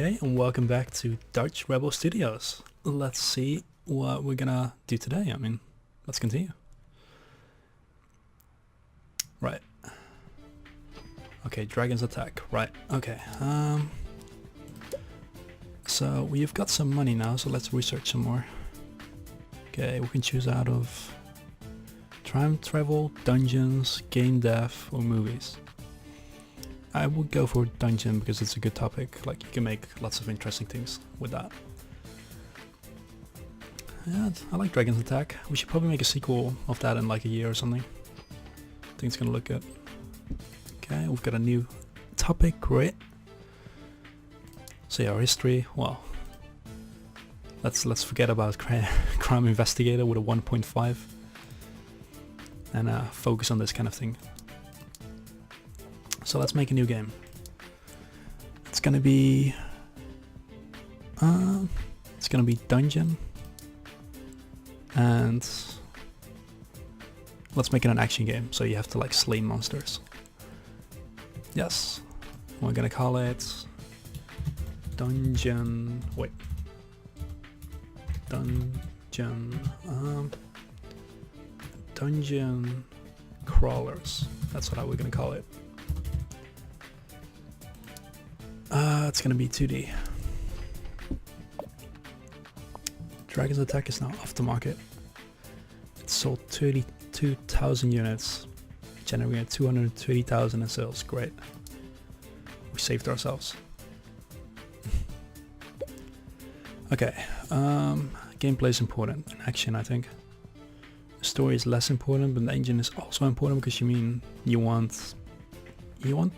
Okay, and welcome back to Dutch Rebel Studios. Let's see what we're gonna do today. Let's continue. Right. Okay, dragons attack. Right, okay. So we've got some money now, so let's research some more. Okay, we can choose out of time travel, dungeons, game dev, or movies. I would go for dungeon because it's a good topic. Like, you can make lots of interesting things with that. Yeah, I like Dragon's Attack. We should probably make a sequel of that in like a year or something. I think it's gonna look good. Okay, we've got a new topic, great. So yeah, our history, well, let's forget about crime investigator with a 1.5 and focus on this kind of thing. So let's make a new game. It's gonna be dungeon, and let's make it an action game. So you have to like slay monsters. Yes, we're gonna call it dungeon. Wait, dungeon crawlers. That's what we're gonna call it. It's gonna be 2D. Dragon's Attack is now off the market. It sold 32,000 units, generating 230,000 in sales. Great. We saved ourselves. Okay, gameplay is important, and action I think. The story is less important, but the engine is also important because you want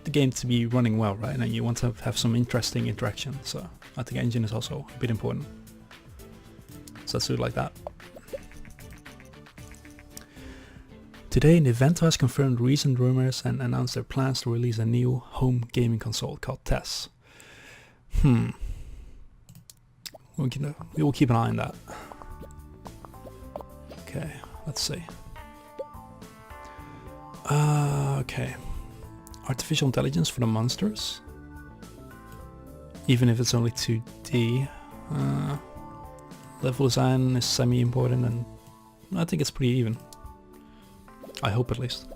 the game to be running well, right? And you want to have some interesting interaction. So I think engine is also a bit important. So let's do it like that. Today, Nintendo has confirmed recent rumors and announced their plans to release a new home gaming console called TES. We will keep an eye on that. Okay, let's see. Okay. Artificial intelligence for the monsters. Even if it's only 2D. Level design is semi-important, and I think it's pretty even. I hope at least.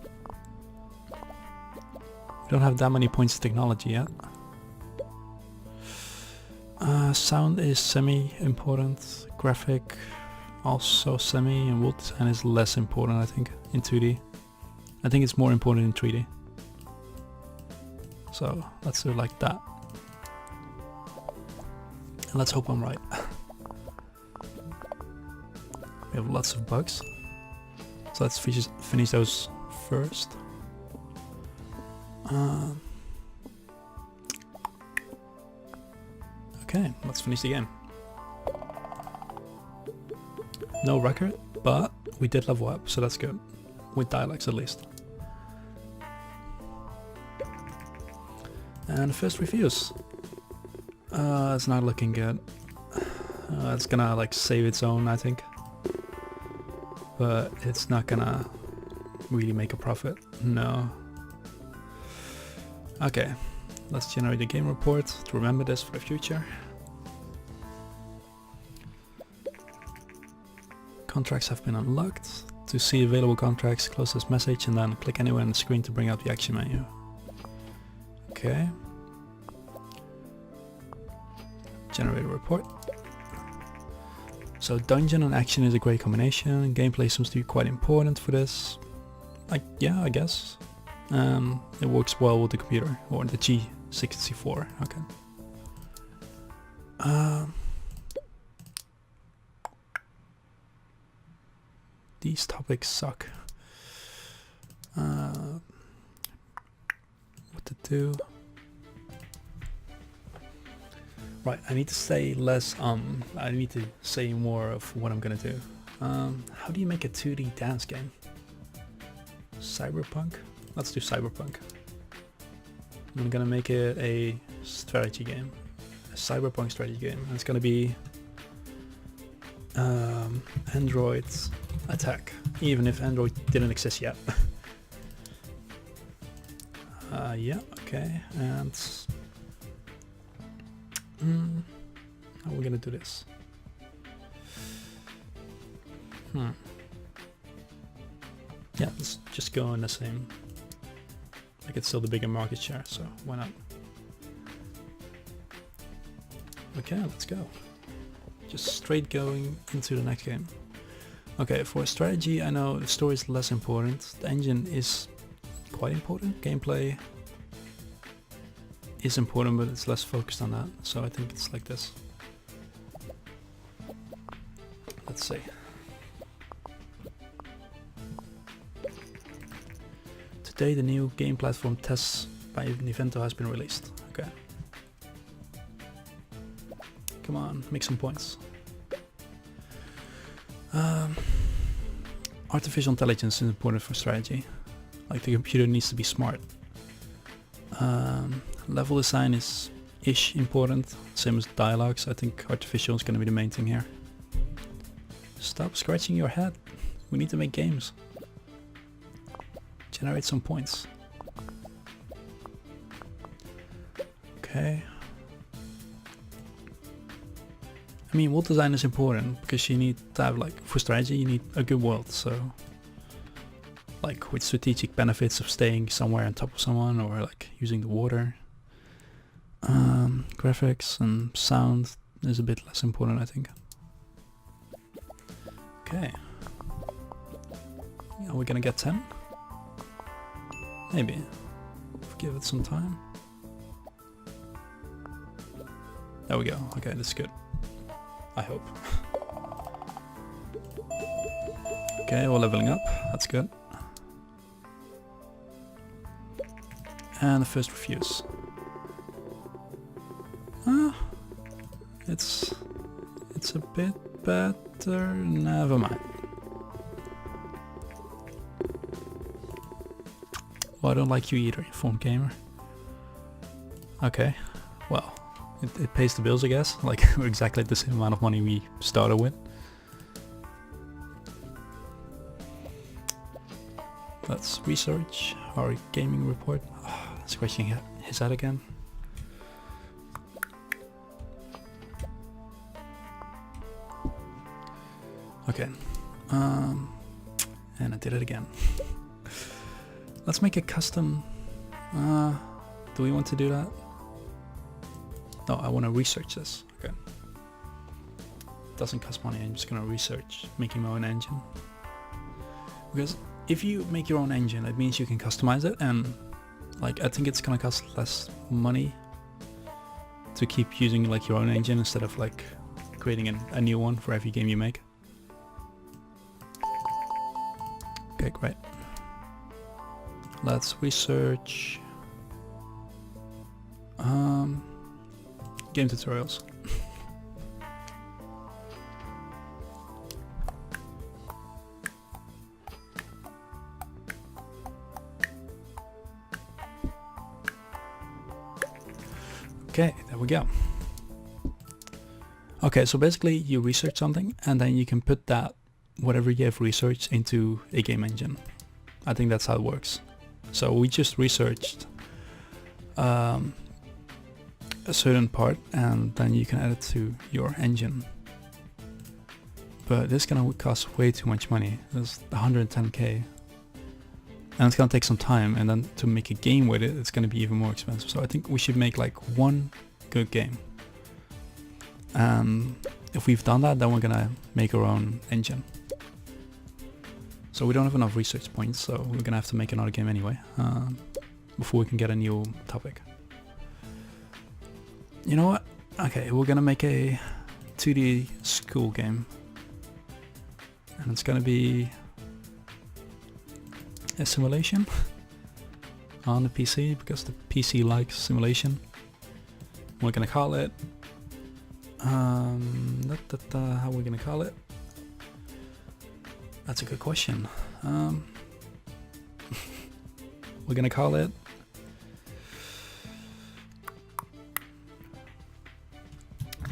We don't have that many points of technology yet. Sound is semi-important. Graphic also semi, and world design is less important I think in 2D. I think it's more important in 3D. So let's do it like that. And let's hope I'm right. We have lots of bugs. So let's finish those first. Okay, let's finish the game. No record, but we did level up, so that's good. With dialects at least. And the first reviews. It's not looking good. It's gonna like save its own, I think. But it's not gonna really make a profit. No. Okay, let's generate a game report to remember this for the future. Contracts have been unlocked. To see available contracts, close this message and then click anywhere on the screen to bring up the action menu. Okay. Generate a report. So dungeon and action is a great combination. Gameplay seems to be quite important for this. Yeah, I guess. It works well with the computer or the G64. Okay. These topics suck. What to do? Right, I need to say less I need to say more of what I'm gonna do. How do you make a 2D dance game? Cyberpunk? Let's do Cyberpunk. I'm gonna make it a strategy game. A Cyberpunk strategy game. And it's gonna be Android attack, even if Android didn't exist yet. Yeah, okay, and How are we gonna do this? Yeah, let's just go in the same. Like it's still the bigger market share, so why not? Okay, let's go. Just straight going into the next game. Okay, for strategy, I know the story is less important. The engine is quite important. Gameplay is important, but it's less focused on that. So I think it's like this. Let's see. Today the new game platform tests by Nintendo has been released. Okay. Come on, make some points. Artificial intelligence is important for strategy. Like the computer needs to be smart. Level design is important, same as dialogues. I think artificial is going to be the main thing here. Stop scratching your head. We need to make games. Generate some points. Okay. I mean, world design is important because you need to have, like, for strategy you need a good world, so like with strategic benefits of staying somewhere on top of someone or like using the water. Graphics and sound is a bit less important, I think. Okay. Are we gonna get 10? Maybe. Give it some time. There we go. Okay, that's good. I hope. Okay, we're leveling up. That's good. And the first refuse. It's a bit better. Never mind. Well, I don't like you either, informed gamer. Okay, well, it pays the bills, I guess. Like, we're exactly the same amount of money we started with. Let's research our gaming report. Scratching his head again. Okay, and I did it again. Let's make a custom. Do we want to do that? No, I want to research this. Okay. Doesn't cost money. I'm just gonna research making my own engine. Because if you make your own engine, it means you can customize it, and like I think it's gonna cost less money to keep using like your own engine instead of like creating a new one for every game you make. Okay, great. Let's research game tutorials. Okay, there we go. Okay, so basically you research something and then you can put that whatever you have researched into a game engine. I think that's how it works. So we just researched a certain part and then you can add it to your engine. But this is gonna cost way too much money. That's 110k. And it's gonna take some time, and then to make a game with it, it's gonna be even more expensive. So I think we should make like one good game. If we've done that, then we're gonna make our own engine. So we don't have enough research points, so we're gonna have to make another game anyway, before we can get a new topic. You know what? Okay, we're gonna make a 2D school game. And it's gonna be a simulation on the PC, because the PC likes simulation. We're gonna call it how are we gonna call it? That's a good question. We're gonna call it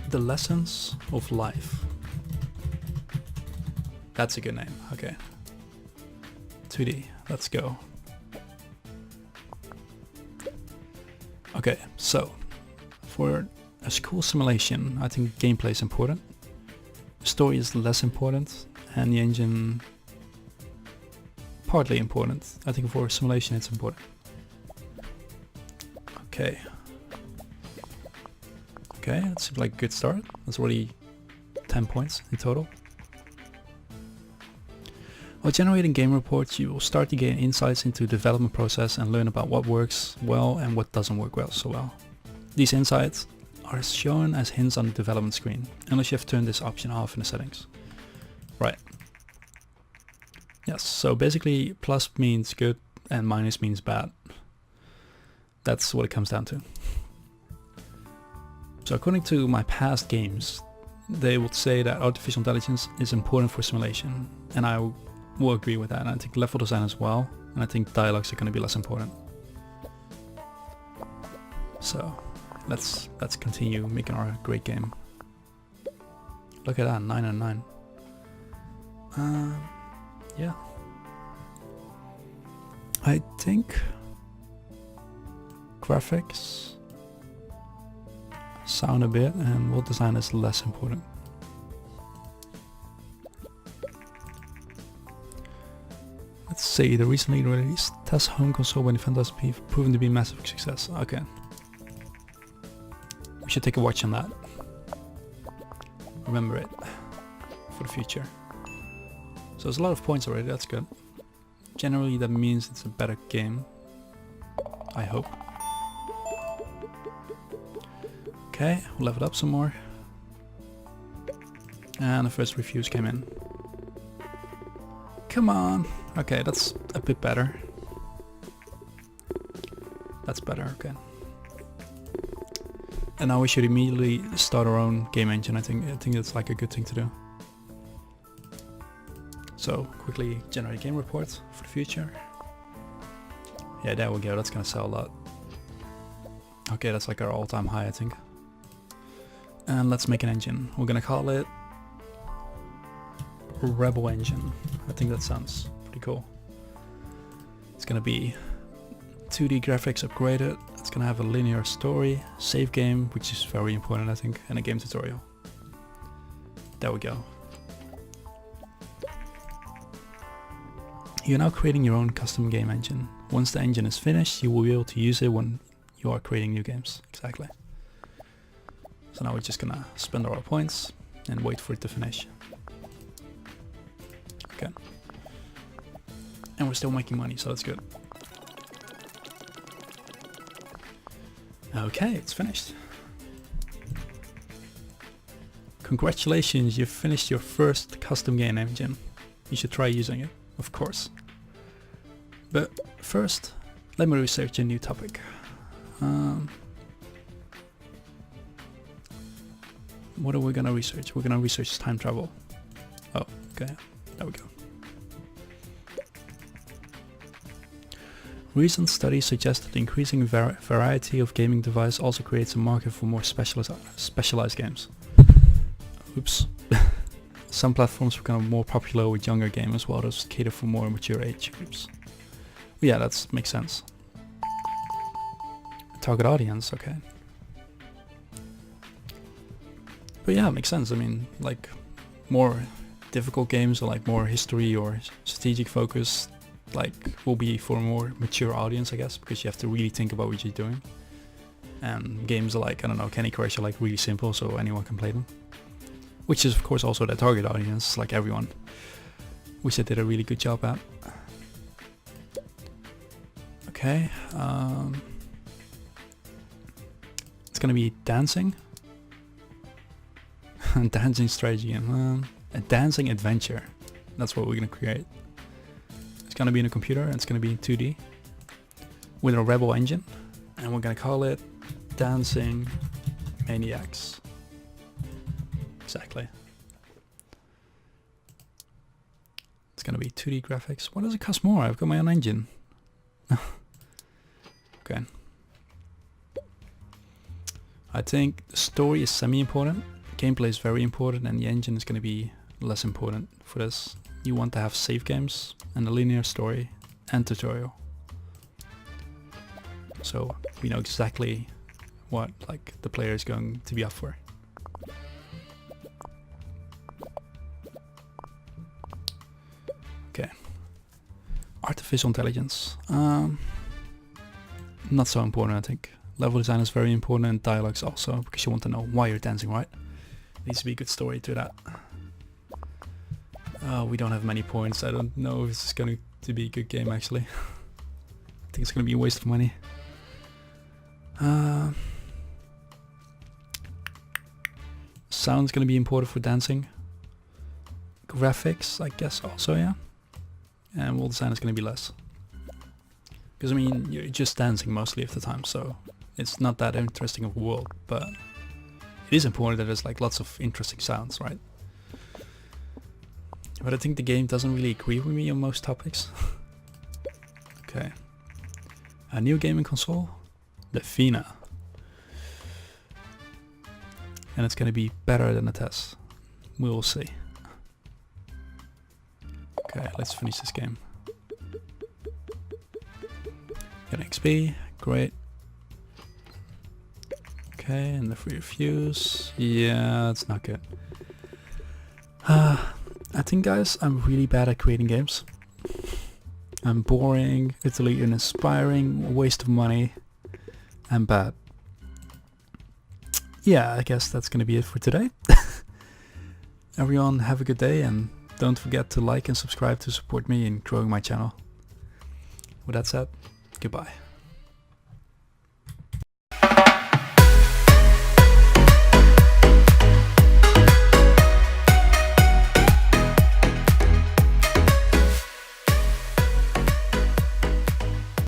The Lessons of Life. That's a good name. Okay. 2D. Let's go. Okay, so for a school simulation, I think gameplay is important. Story is less important, and the engine partly important. I think for simulation it's important. Okay. Okay, that seems like a good start. That's already 10 points in total. While generating game reports, you will start to gain insights into the development process and learn about what works well and what doesn't work well so well. These insights are shown as hints on the development screen, unless you have turned this option off in the settings. Right. Yes, so basically plus means good and minus means bad. That's what it comes down to. So according to my past games, they would say that artificial intelligence is important for simulation, and I will agree with that. And I think level design as well, and I think dialogues are going to be less important. So let's continue making our great game. Look at that, 9 and 9. Yeah. I think graphics, sound a bit, and world design is less important. Let's see, the recently released test home console by Nintendo has proven to be a massive success. Okay. We should take a watch on that. Remember it for the future. So there's a lot of points already, that's good. Generally that means it's a better game, I hope. Okay, we'll level it up some more. And the first reviews came in. Come on! Okay, that's a bit better. That's better, okay. And now we should immediately start our own game engine. I think that's like a good thing to do. So quickly generate a game report for the future. Yeah, there we go, that's gonna sell a lot. Okay, that's like our all-time high, I think. And let's make an engine. We're gonna call it Rebel Engine. I think that sounds pretty cool. It's gonna be 2D graphics upgraded. It's gonna have a linear story, save game, which is very important I think, and a game tutorial. There we go. You're now creating your own custom game engine. Once the engine is finished, you will be able to use it when you are creating new games. Exactly. So now we're just gonna spend our points and wait for it to finish. Okay. And we're still making money, so that's good. Okay, it's finished. Congratulations, you've finished your first custom game engine. You should try using it, of course. But first, let me research a new topic. What are we gonna research? We're gonna research time travel. Oh, okay, there we go. Recent studies suggest that the increasing variety of gaming devices also creates a market for more specialized games. Oops. Some platforms become more popular with younger gamers, while those cater for more mature age groups. Yeah, that makes sense. Target audience, okay. But yeah, it makes sense. I mean, like more difficult games or like more history or strategic focus, like will be for a more mature audience, I guess, because you have to really think about what you're doing. And games like, I don't know, Candy Crush are like really simple, so anyone can play them. Which is of course also the target audience, like everyone, which I did a really good job at. Okay, it's gonna be dancing. Dancing strategy and a dancing adventure. That's what we're gonna create. It's gonna be in a computer and it's gonna be in 2D with a Rebel engine, and we're gonna call it Dancing Maniacs. Exactly. It's gonna be 2D graphics. What does it cost more? I've got my own engine. Okay. I think the story is semi-important, gameplay is very important, and the engine is gonna be less important for this. You want to have save games and a linear story and tutorial. So we know exactly what like the player is going to be up for. Okay. Artificial intelligence. Not so important, I think. Level design is very important, and dialogues also, because you want to know why you're dancing, right? Needs to be a good story to that. We don't have many points. I don't know if it's going to be a good game, actually. I think it's going to be a waste of money. Sound's going to be important for dancing. Graphics, I guess, also, yeah. And world design is going to be less. Because, I mean, you're just dancing mostly of the time, so it's not that interesting of a world, but it is important that there's like lots of interesting sounds, right? But I think the game doesn't really agree with me on most topics. Okay. A new gaming console? The Fina. And it's gonna be better than the test. We will see. Okay, let's finish this game. Get XP, great. Okay, and the free reviews. Yeah, that's not good. I think, guys, I'm really bad at creating games. I'm boring, utterly uninspiring, a waste of money. I'm bad. Yeah, I guess that's gonna be it for today. Everyone, have a good day, and don't forget to like and subscribe to support me in growing my channel. With that said, goodbye.